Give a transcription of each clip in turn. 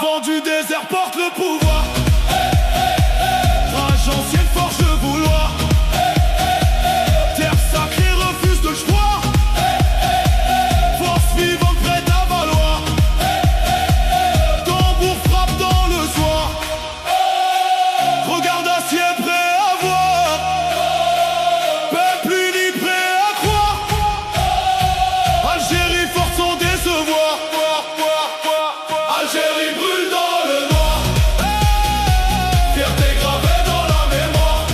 Vent du désert porte le pouvoir. Rage ancienne, forge le vouloir. Terre sacrée refuse de le choix. Force vivante prête à valoir. Tambour frappe dans le soir. Regarde acier prêt à voir. Peuple uni prêt à croire. Algérie force sans décevoir. Algérie brûle dans le noir. Fierté gravée dans la mémoire.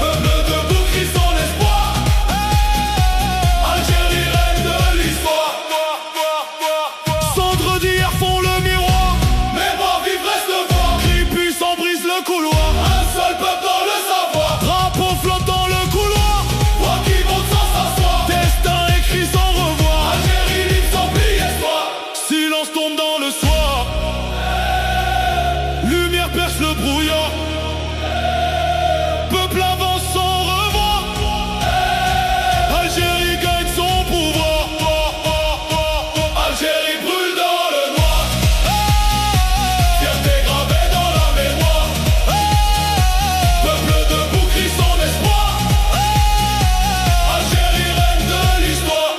Peuple debout crie son espoir. Algérie reine de l'histoire. Cendres d'hier font le miroir. Mémoire vive reste le voir. Cri puissant brise le couloir. Un seul peuple dans le savoir. Drapeau flotte dans le couloir. Voix qui monte sans s'asseoir. Destin écrit sans revoir. Algérie libre sans plier soi. Silence tombe dans le soir. Lumière perce le brouillard. Peuple avance sans revoir. Algérie gagne son pouvoir. Algérie brûle dans le noir. Fierté gravée dans la mémoire. Peuple debout crie son espoir. Algérie reine de l'histoire.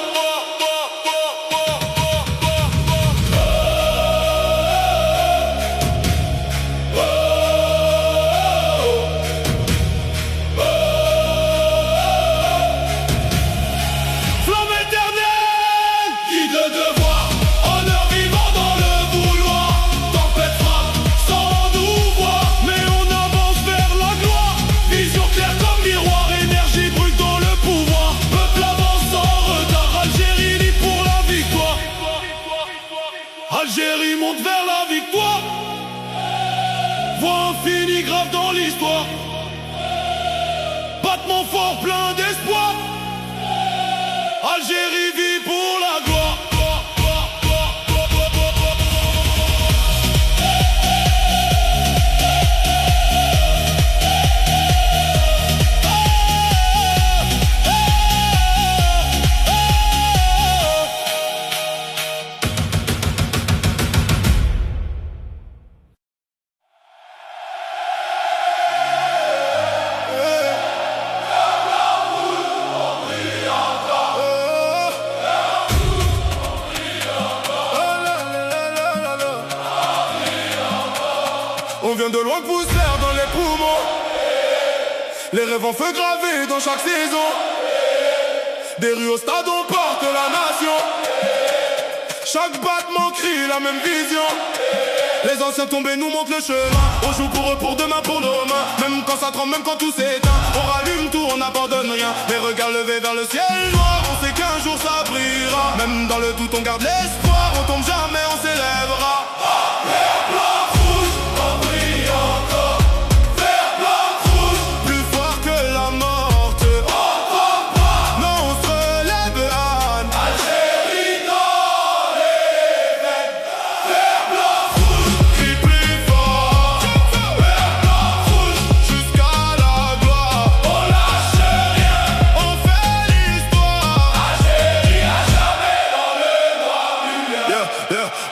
Flamme éternelle, guide le devoir. Honneur vivant dans le vouloir. Tempête frappe sans nous voir. Mais on avance vers la gloire. Vision claire comme miroir. Énergie brûle dans le pouvoir. Peuple avance sans retard. Algérie libre pour la victoire. Algérie monte vers la victoire. Voix infinie grave dans l'histoire. Battement fort plein d'espoir. Algérie vit pour la gloire. On vient de loin pousse l'air dans les poumons. Les rêves en feu gravés dans chaque saison. Des rues au stade on porte la nation. Chaque battement crie la même vision. Les anciens tombés nous montrent le chemin. On joue pour eux, pour demain, pour nos mains. Même quand ça tremble, même quand tout s'éteint. On rallume tout, on n'abandonne rien. Les regards levés vers le ciel noir. On sait qu'un jour ça brillera. Même dans le doute on garde l'espoir. On tombe jamais, on s'élèvera. Vert, blanc, rouge, on brille encore. Vert, blanc, rouge, plus fort que la mort. On tombe pas, non on se relève, Anne. Algérie dans les veines. Vert, blanc, rouge, crie plus fort. Vert, blanc, rouge, jusqu'à la gloire. On lâche rien, on fait l'histoire. Algérie à jamais dans le noir lumière.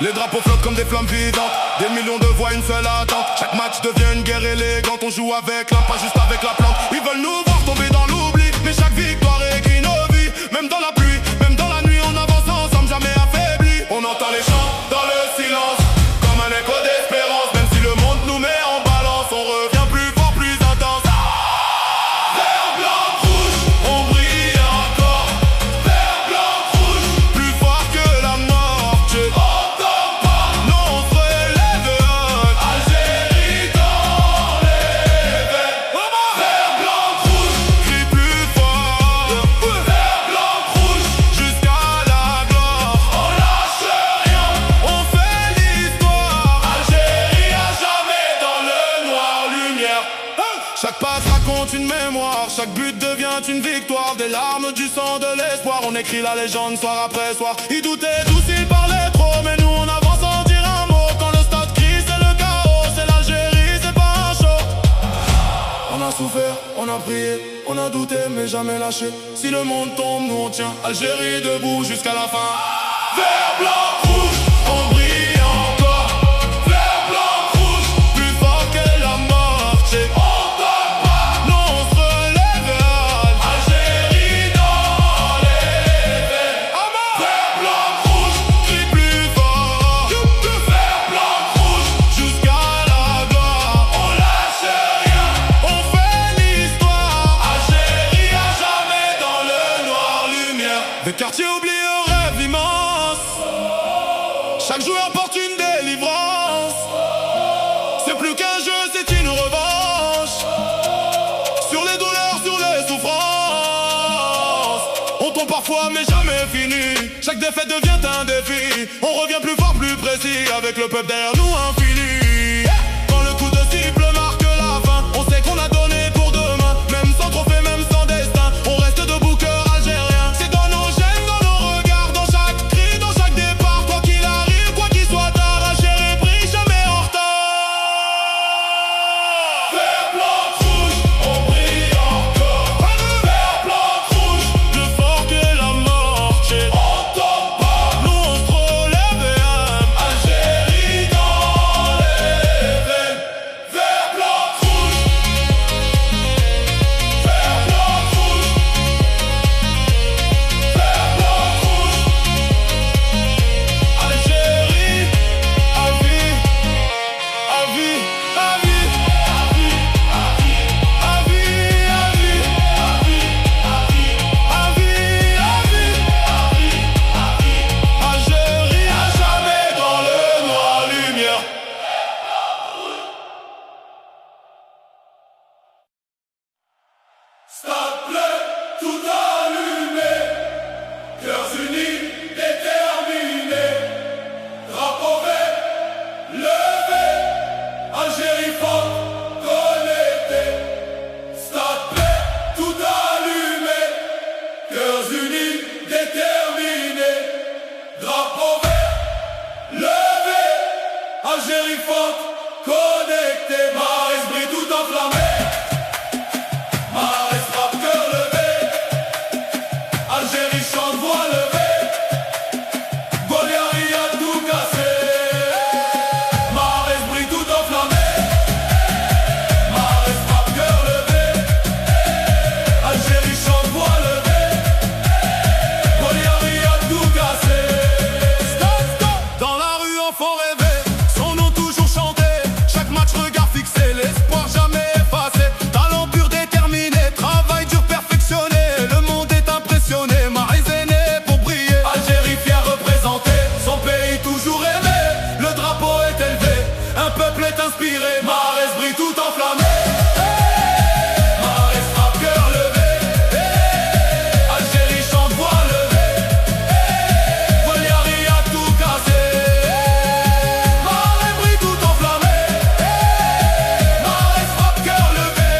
Les drapeaux flottent comme des flammes vivantes. Des millions de voix, une seule attente. Chaque match devient une guerre élégante. On joue avec l'un, pas juste avec la plante. Ils veulent nous voir tomber dans l'oubli. Mais chaque victoire écrit nos vies. Même dans la pluie, même dans la nuit, on avance ensemble, jamais affaibli. On entend les chants dans le silence, comme un écho d'espérance. Même si le monde nous met en balance, on revient plus fort, plus intense. Vert, blanc, rouge, on brille encore. Vert, blanc, rouge, plus fort que la mort. On tombe pas, non on se relève. Algérie dans les veines. Vert, blanc, rouge, crie plus fort. Vert, blanc, rouge, jusqu'à la gloire. On lâche rien, on fait l'histoire. Algérie à jamais dans le noir lumière. Chaque passe raconte une mémoire. Chaque but devient une victoire. Des larmes, du sang, de l'espoir. On écrit la légende soir après soir. Ils doutaient tous, ils parlaient trop. Mais nous on avance sans dire un mot. Quand le stade crie c'est le chaos. C'est l'Algérie, c'est pas un show. On a souffert, on a prié, on a douté mais jamais lâché. Si le monde tombe, nous on tient. Algérie debout jusqu'à la fin. Vert, blanc, rouge, on brille encore. apporte une délivrance. C'est plus qu'un jeu, c'est une revanche. Sur les douleurs, sur les souffrances. On tombe parfois mais jamais fini. Chaque défaite devient un défi. On revient plus fort, plus précis. Avec le peuple derrière nous infini. Quand le coup de cible marque la fin, on sait qu'on a donné pour demain. Même sans trophée, même sans destin, on reste debout cœur algérien. C'est dans nos gènes, dans nos regards, dans chaque cri, dans chaque départ. Quoi qu'il arrive, quoi qu'il soit tard, Algérie brille jamais en retard. Vert, blanc, rouge, on brille encore. Vert, blanc, rouge, plus fort que la mort. On tombe pas, nous on se relève et aime. Algérie dans les veines. Vert, blanc, rouge. Vert, blanc, rouge. Vert, blanc, rouge. Algérie, à vie, à vie, à vie, à vie, à vie, à vie, à vie, à vie. Algérie à jamais dans le noir lumière. Stade bleu, tout allumé, cœurs unis, déterminés, drapeau vert, levé, Algérie forte, connectée. Stade bleu, tout allumé, cœurs unis, déterminés, drapeau vert, levé, Algérie forte, connectée. Marais brille tout enflammé. Marais frappe, cœur levé. Algérie chante, voix levée. Goliari a tout cassé. Marais brille tout enflammé. Marais frappe, cœur levé. Algérie chante, voix levée. Goliari a tout cassé. Stop, stop. Dans la rue, enfant rêvé, son nom toujours chanté. Chaque match, regard fixé, l'espoir jamais effacé. Talent pur, déterminé, travail dur, perfectionné. Le monde est impressionné, Marais est né pour briller. Algérie fière représentée, son pays toujours aimé. Le drapeau est élevé, un peuple est inspiré. Marais brille tout enflammé. Marais frappe, cœur levé. Algérie chante, voix levée. Goliari a tout cassé. Marais brille tout enflammé. Marais frappe, cœur levé.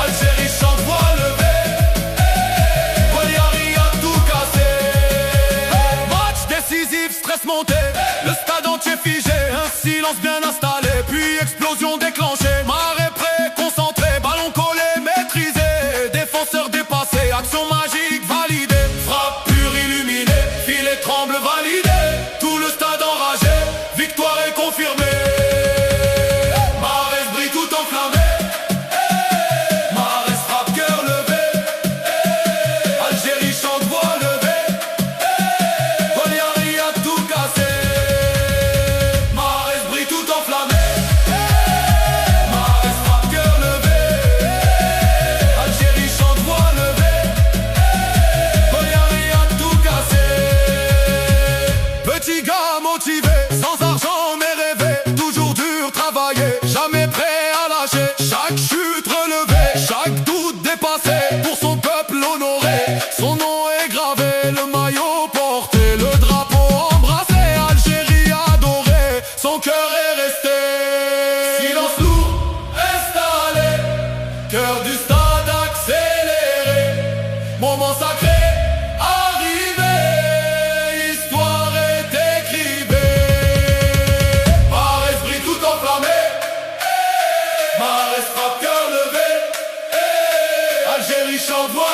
Algérie chante, voix levée. Goliari a tout cassé. Match décisif, stress monté, le stade entier figé, un silence bien installé, puis explosion déclenchée. Marais prêt, concentré, ballon collé, maîtrisé, défenseur dépassé, action magique validée, frappe pure illuminée, filet tremble validé, tout le stade enragé, victoire est confirmée. Marais brille tout enflammé. Marais frappe, cœur levé. Algérie chante, voix levée. Goliari a tout cassé. Marais brille tout enflammé. Marais frappe, cœur levé. Algérie chante, voix levée. Goliari a tout cassé. Petit gars motivé, sans argent mais rêvé, toujours dur travailler, jamais prêt à lâcher. Chaque chute relevée, chaque doute dépassé, pour son peuple honoré. Son nom est gravé, le maillot porté, le drapeau embrassé. Algérie adorée, son cœur est resté. Silence lourd installé, cœur du stade accéléré. Moment sacré arrivé, histoire est écrivée. Marais brille tout enflammé. Marais frappe, cœur levé. Algérie chante, voix